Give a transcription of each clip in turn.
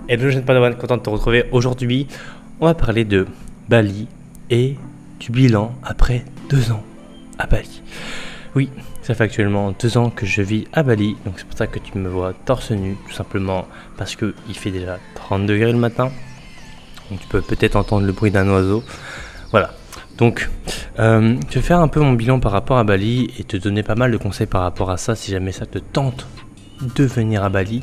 Hello jeune Padawan, content de te retrouver. Aujourd'hui, on va parler de Bali et du bilan après 2 ans à Bali. Oui, ça fait actuellement 2 ans que je vis à Bali, donc c'est pour ça que tu me vois torse nu, tout simplement parce qu'il fait déjà 30 degrés le matin. Donc tu peux peut-être entendre le bruit d'un oiseau. Voilà. Donc, je vais faire un peu mon bilan par rapport à Bali et te donner pas mal de conseils par rapport à ça si jamais ça te tente de venir à Bali.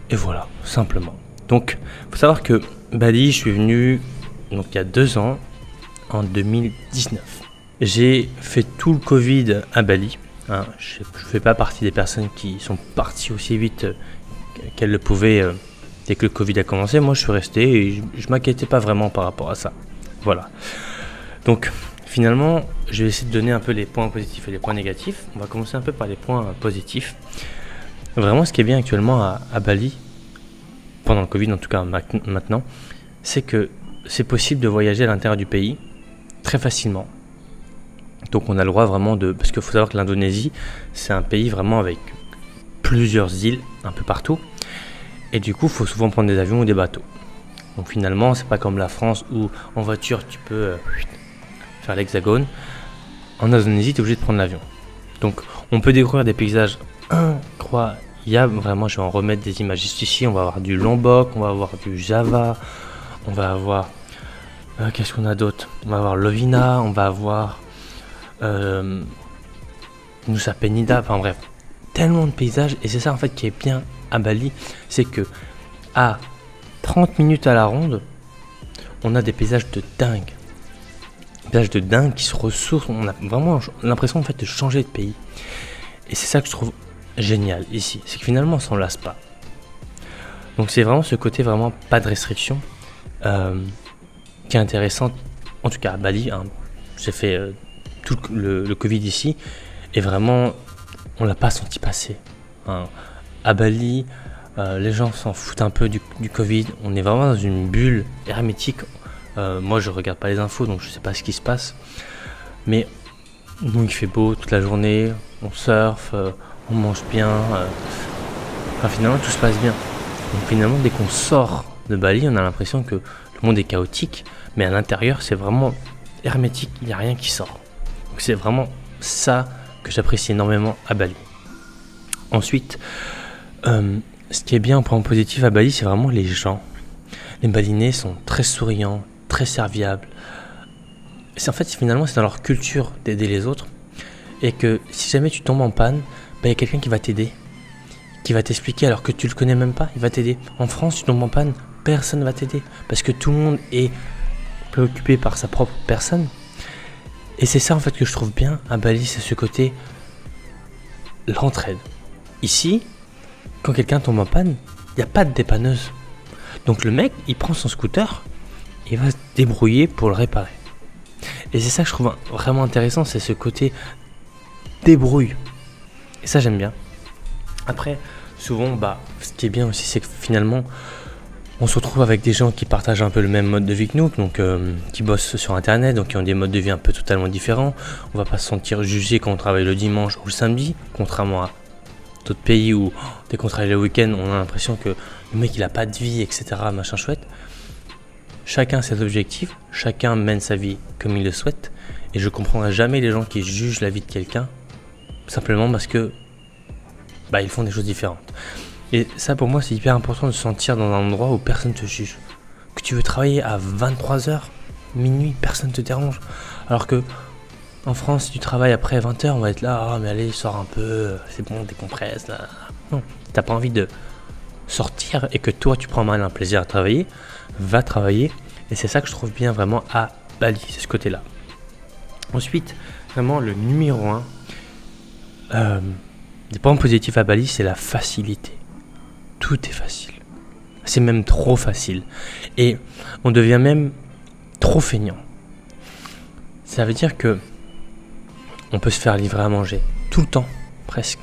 Et voilà, simplement. Donc, il faut savoir que Bali, je suis venu donc, il y a 2 ans, en 2019. J'ai fait tout le Covid à Bali. Hein. Je ne fais pas partie des personnes qui sont parties aussi vite qu'elles le pouvaient dès que le Covid a commencé. Moi, je suis resté et je ne m'inquiétais pas vraiment par rapport à ça. Voilà. Donc, finalement, je vais essayer de donner un peu les points positifs et les points négatifs. On va commencer un peu par les points positifs. Vraiment, ce qui est bien actuellement à Bali, pendant le Covid en tout cas maintenant, c'est que c'est possible de voyager à l'intérieur du pays très facilement. Donc on a le droit vraiment de... Parce qu'il faut savoir que l'Indonésie, c'est un pays vraiment avec plusieurs îles un peu partout. Et du coup, il faut souvent prendre des avions ou des bateaux. Donc finalement, c'est pas comme la France où en voiture, tu peux faire l'hexagone. En Indonésie, tu es obligé de prendre l'avion. Donc on peut découvrir des paysages incroyables. Vraiment, je vais en remettre des images juste ici. On va avoir du Lombok, on va avoir du Java, on va avoir... qu'est-ce qu'on a d'autre? On va avoir Lovina, on va avoir... Nusa Penida, enfin bref. Tellement de paysages. Et c'est ça en fait qui est bien à Bali. C'est que à 30 minutes à la ronde, on a des paysages de dingue. Des paysages de dingue qui se ressourcent. On a vraiment l'impression en fait de changer de pays. Et c'est ça que je trouve génial ici, c'est que finalement on s'en lasse pas. Donc c'est vraiment ce côté vraiment pas de restriction qui est intéressant. En tout cas à Bali, hein, j'ai fait tout le Covid ici et vraiment on l'a pas senti passer. Hein. À Bali, les gens s'en foutent un peu du Covid. On est vraiment dans une bulle hermétique. Moi je regarde pas les infos donc je sais pas ce qui se passe. Mais nous il fait beau toute la journée, on surfe. On mange bien, enfin finalement tout se passe bien. Donc finalement dès qu'on sort de Bali, on a l'impression que le monde est chaotique, mais à l'intérieur c'est vraiment hermétique, il n'y a rien qui sort. Donc c'est vraiment ça que j'apprécie énormément à Bali. Ensuite, ce qui est bien en point positif à Bali, c'est vraiment les gens. Les Balinais sont très souriants, très serviables. En fait finalement c'est dans leur culture d'aider les autres, et que si jamais tu tombes en panne, il y a quelqu'un qui va t'aider, qui va t'expliquer alors que tu le connais même pas, il va t'aider. En France, tu tombes en panne, personne va t'aider parce que tout le monde est préoccupé par sa propre personne. Et c'est ça en fait que je trouve bien à Bali, c'est ce côté l'entraide. Ici, quand quelqu'un tombe en panne, il n'y a pas de dépanneuse. Donc le mec, il prend son scooter, il va se débrouiller pour le réparer. Et c'est ça que je trouve vraiment intéressant, c'est ce côté débrouille. Et ça j'aime bien. Après, souvent, ce qui est bien aussi, c'est que finalement, on se retrouve avec des gens qui partagent un peu le même mode de vie que nous, donc qui bossent sur internet, donc qui ont des modes de vie un peu totalement différents. On va pas se sentir jugé quand on travaille le dimanche ou le samedi, contrairement à d'autres pays où dès qu'on travaille le week-end, on a l'impression que le mec il a pas de vie, etc. Machin chouette. Chacun a ses objectifs, chacun mène sa vie comme il le souhaite, et je comprendrai jamais les gens qui jugent la vie de quelqu'un simplement parce que ils font des choses différentes. Et ça pour moi c'est hyper important de se sentir dans un endroit où personne te juge. Que tu veux travailler à 23h, minuit, personne ne te dérange. Alors que en France, si tu travailles après 20h, on va être là, mais allez, sors un peu, c'est bon, décompresse là. Non, si t'as pas envie de sortir et que toi tu prends mal un plaisir à travailler, va travailler. Et c'est ça que je trouve bien vraiment à Bali, c'est ce côté-là. Ensuite, vraiment le numéro 1, des points positifs à Bali, c'est la facilité. Tout est facile. C'est même trop facile. Et on devient même trop feignant. Ça veut dire que on peut se faire livrer à manger tout le temps, presque.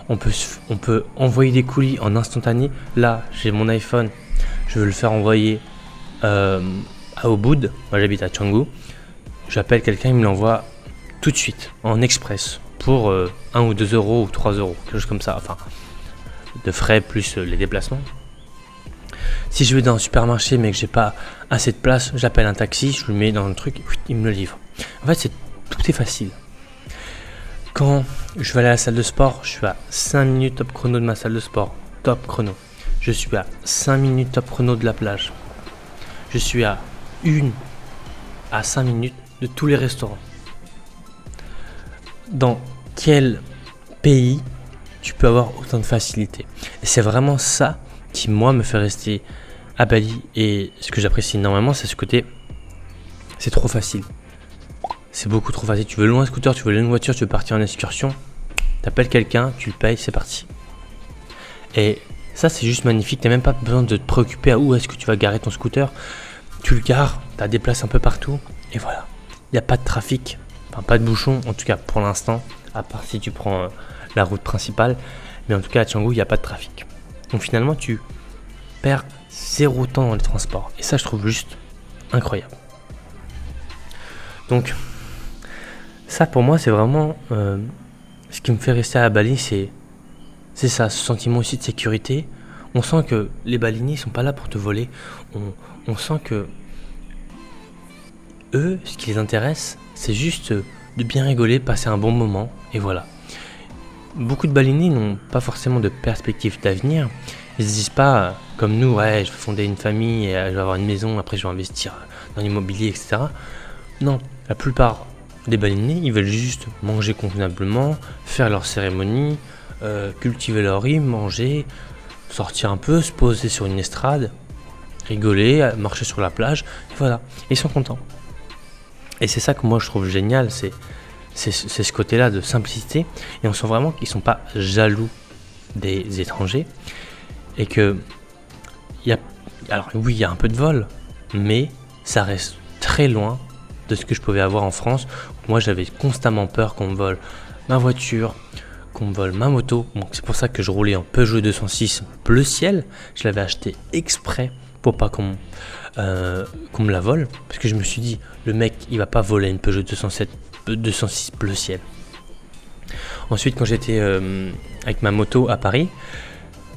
On peut envoyer des colis en instantané. Là, j'ai mon iPhone. Je veux le faire envoyer à Ubud. Moi, j'habite à Canggu. J'appelle quelqu'un, il me l'envoie tout de suite, en express. Pour 1 ou 2 euros ou 3 euros, quelque chose comme ça, enfin, de frais plus les déplacements. Si je vais dans un supermarché mais que j'ai pas assez de place, j'appelle un taxi, je le mets dans le truc, il me le livre. En fait, tout est facile. Quand je vais aller à la salle de sport, je suis à 5 minutes top chrono de ma salle de sport. Top chrono. Je suis à 5 minutes top chrono de la plage. Je suis à 1 à 5 minutes de tous les restaurants. Dans quel pays tu peux avoir autant de facilité? Et c'est vraiment ça qui, moi, me fait rester à Bali. Et ce que j'apprécie énormément, c'est ce côté, c'est trop facile. C'est beaucoup trop facile. Tu veux louer un scooter, tu veux louer une voiture, tu veux partir en excursion, t'appelles quelqu'un, tu le payes, c'est parti. Et ça, c'est juste magnifique. T'as même pas besoin de te préoccuper à où est-ce que tu vas garer ton scooter. Tu le gares, t'as des places un peu partout, et voilà. Il n'y a pas de trafic, enfin pas de bouchon, en tout cas pour l'instant, à part si tu prends la route principale. Mais en tout cas à Canggu, il n'y a pas de trafic. Donc finalement, tu perds 0 temps dans les transports. Et ça, je trouve juste incroyable. Donc, ça pour moi, c'est vraiment ce qui me fait rester à Bali, c'est ça, ce sentiment aussi de sécurité. On sent que les Baliniers ne sont pas là pour te voler. On sent que eux, ce qui les intéresse, c'est juste de bien rigoler, passer un bon moment, et voilà. Beaucoup de Baliniers n'ont pas forcément de perspective d'avenir. Ils ne se disent pas, comme nous, ouais, je vais fonder une famille, et je vais avoir une maison, après je vais investir dans l'immobilier, etc. Non, la plupart des Baliniers, ils veulent juste manger convenablement, faire leur cérémonie, cultiver leur riz, manger, sortir un peu, se poser sur une estrade, rigoler, marcher sur la plage, et voilà. Et ils sont contents. Et c'est ça que moi je trouve génial, c'est ce côté-là de simplicité. Et on sent vraiment qu'ils ne sont pas jaloux des étrangers. Et que, alors oui, il y a un peu de vol, mais ça reste très loin de ce que je pouvais avoir en France. Moi, j'avais constamment peur qu'on me vole ma voiture, qu'on me vole ma moto. Donc c'est pour ça que je roulais en Peugeot 206 bleu ciel. Je l'avais acheté exprès pour pas qu'on me la vole. Parce que je me suis dit, le mec, il va pas voler une Peugeot 206 bleu ciel. Ensuite, quand j'étais avec ma moto à Paris,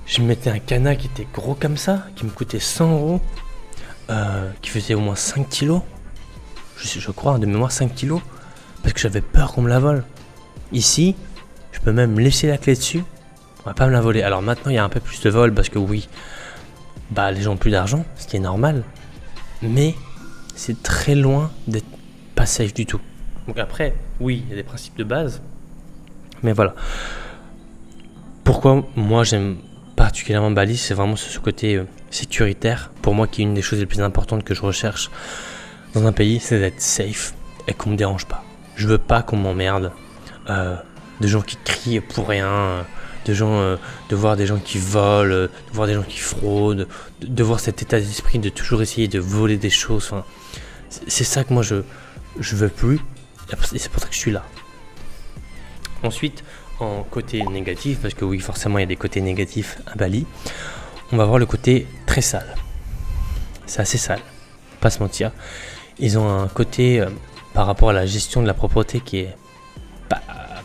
je me mettais un canard qui était gros comme ça, qui me coûtait 100 €, qui faisait au moins 5 kilos. Je crois, de mémoire 5 kilos, parce que j'avais peur qu'on me la vole. Ici, je peux même laisser la clé dessus, on va pas me la voler. Alors maintenant, il y a un peu plus de vol, parce que oui, bah les gens ont plus d'argent, ce qui est normal, mais c'est très loin d'être pas safe du tout. Donc après, oui, il y a des principes de base, mais voilà. Pourquoi moi j'aime particulièrement Bali, c'est vraiment ce côté sécuritaire, pour moi qui est une des choses les plus importantes que je recherche dans un pays, c'est d'être safe et qu'on me dérange pas. Je veux pas qu'on m'emmerde, de gens qui crient pour rien, de voir des gens qui volent, de voir des gens qui fraudent, de voir cet état d'esprit de toujours essayer de voler des choses. Enfin, c'est ça que moi je veux plus, et c'est pour ça que je suis là. Ensuite, en côté négatif, parce que oui, forcément il y a des côtés négatifs à Bali, on va voir le côté très sale. C'est assez sale, pas se mentir. Ils ont un côté par rapport à la gestion de la propreté qui est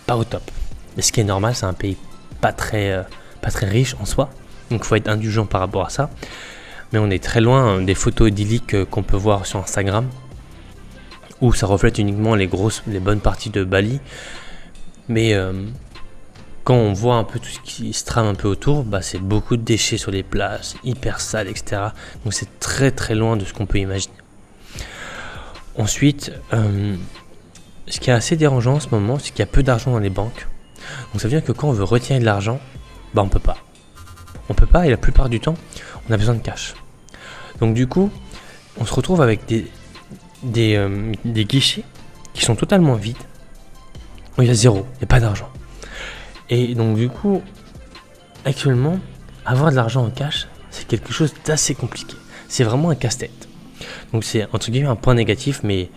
pas au top. Et ce qui est normal, c'est un pays pas très riche en soi, donc il faut être indulgent par rapport à ça. Mais on est très loin des photos idylliques qu'on peut voir sur Instagram, où ça reflète uniquement les bonnes parties de Bali. Mais quand on voit un peu tout ce qui se trame un peu autour, bah c'est beaucoup de déchets sur les plages, hyper sales, etc. Donc c'est très très loin de ce qu'on peut imaginer. Ensuite, ce qui est assez dérangeant en ce moment, c'est qu'il y a peu d'argent dans les banques. Donc ça veut dire que quand on veut retirer de l'argent, bah on peut pas. On peut pas, et la plupart du temps, on a besoin de cash. Donc du coup, on se retrouve avec des guichets qui sont totalement vides. Où il y a zéro, il n'y a pas d'argent. Et donc du coup, actuellement, avoir de l'argent en cash, c'est quelque chose d'assez compliqué. C'est vraiment un casse-tête. Donc c'est entre guillemets un point négatif, mais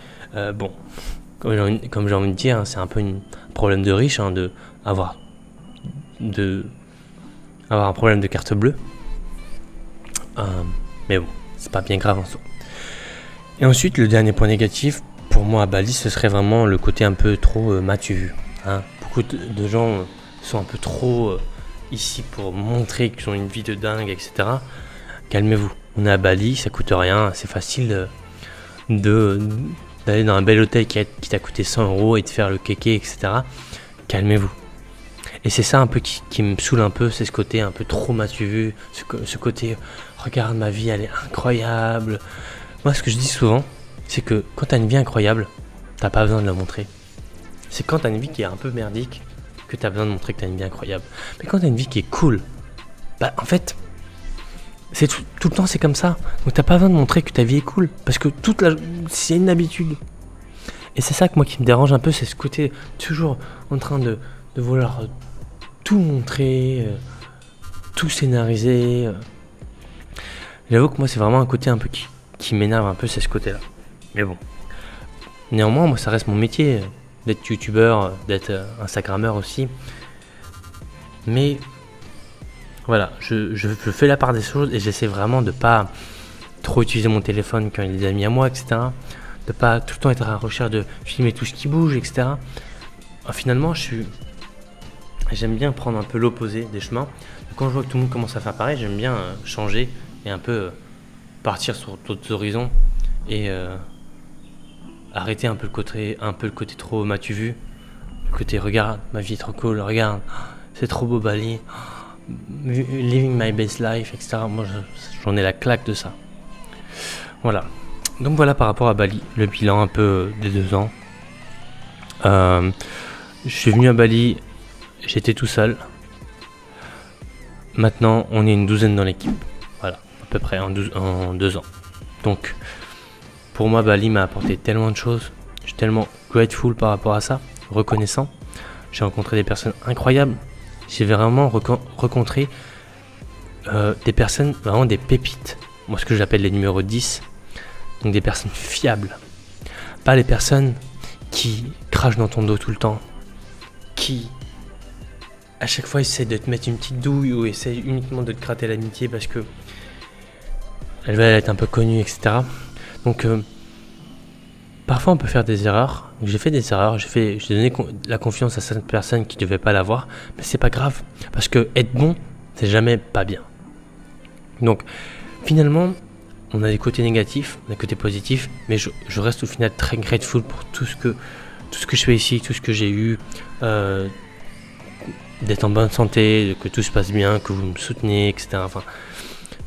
bon, comme j'ai envie de dire, hein, c'est un peu un problème de riche, hein, avoir un problème de carte bleue. Mais bon, c'est pas bien grave en soi. Et ensuite, le dernier point négatif, pour moi à Bali, ce serait vraiment le côté un peu trop m'as-tu vu, hein. Beaucoup de gens sont un peu trop ici pour montrer qu'ils ont une vie de dingue, etc. Calmez-vous, On est à Bali, ça coûte rien, c'est facile d'aller dans un bel hôtel qui t'a coûté 100 € et de faire le kéké, etc. Calmez-vous. Et c'est ça un peu qui me saoule un peu, c'est ce côté un peu trop m'as-tu vu, ce côté regarde ma vie, elle est incroyable. Moi, ce que je dis souvent, c'est que quand t'as une vie incroyable, t'as pas besoin de la montrer. C'est quand t'as une vie qui est un peu merdique que t'as besoin de montrer que t'as une vie incroyable. Mais quand t'as une vie qui est cool, bah en fait, c'est tout le temps c'est comme ça. Donc t'as pas besoin de montrer que ta vie est cool, parce que c'est une habitude. Et c'est ça que moi qui me dérange un peu, c'est ce côté toujours en train de vouloir tout montrer, tout scénariser. J'avoue que moi c'est vraiment un côté un peu qui m'énerve un peu, c'est ce côté-là. Mais bon. Néanmoins, moi ça reste mon métier, d'être youtubeur, d'être instagrammeur aussi. Mais voilà, je fais la part des choses et j'essaie vraiment de pas trop utiliser mon téléphone quand il y a des amis à moi, etc. De pas tout le temps être à la recherche de filmer tout ce qui bouge, etc. Finalement, j'aime bien prendre un peu l'opposé des chemins. Quand je vois que tout le monde commence à faire pareil, j'aime bien changer et un peu partir sur d'autres horizons et arrêter un peu le côté trop m'as-tu vu, le côté regarde ma vie est trop cool, regarde c'est trop beau Bali, living my best life, etc. Moi j'en ai la claque de ça. Voilà. Donc voilà par rapport à Bali, le bilan un peu des 2 ans. Je suis venu à Bali, j'étais tout seul. Maintenant on est une douzaine dans l'équipe. Voilà, à peu près en 2 ans. Donc pour moi Bali m'a apporté tellement de choses. Je suis tellement grateful par rapport à ça, reconnaissant. J'ai rencontré des personnes incroyables. J'ai vraiment rencontré des personnes, vraiment des pépites. Moi ce que j'appelle les numéros 10. Donc des personnes fiables. Pas les personnes qui crachent dans ton dos tout le temps. Qui à chaque fois essaient de te mettre une petite douille ou essaient uniquement de te gratter l'amitié parce que elles veulent être un peu connues, etc. Donc parfois on peut faire des erreurs. J'ai fait des erreurs, j'ai donné la confiance à certaines personnes qui ne devaient pas l'avoir, mais c'est pas grave parce que être bon, c'est jamais pas bien. Donc finalement, on a des côtés négatifs, des côtés positifs, mais je reste au final très grateful pour tout ce que je fais ici, tout ce que j'ai eu, d'être en bonne santé, que tout se passe bien, que vous me soutenez, etc. Enfin,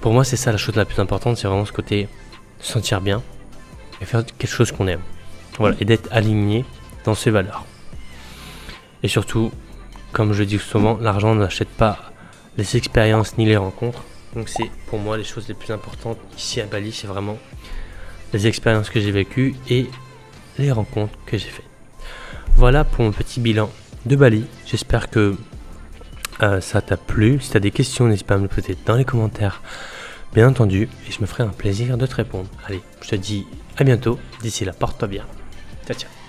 pour moi, c'est ça la chose la plus importante, c'est vraiment ce côté de se sentir bien et faire quelque chose qu'on aime. Voilà, et d'être aligné dans ses valeurs. Et surtout, comme je dis souvent, l'argent n'achète pas les expériences ni les rencontres. Donc c'est pour moi les choses les plus importantes ici à Bali, c'est vraiment les expériences que j'ai vécues et les rencontres que j'ai faites. Voilà pour mon petit bilan de Bali. J'espère que ça t'a plu. Si tu as des questions, n'hésite pas à me le poser dans les commentaires, bien entendu, et je me ferai un plaisir de te répondre. Allez, je te dis à bientôt. D'ici là, porte-toi bien. Ciao, ciao.